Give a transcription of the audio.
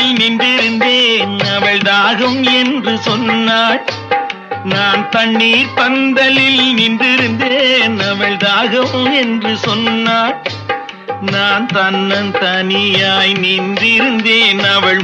பந்தலில் நின்றிருந்தேன், அவள் தாகம் என்று சொன்னாள். நான் தண்ணீர் பந்தலில் நின்றிருந்தேன், அவள் தாகம் என்று சொன்னாள். நான் தன்னன் தனியாய் நின்றிருந்தேன், அவள்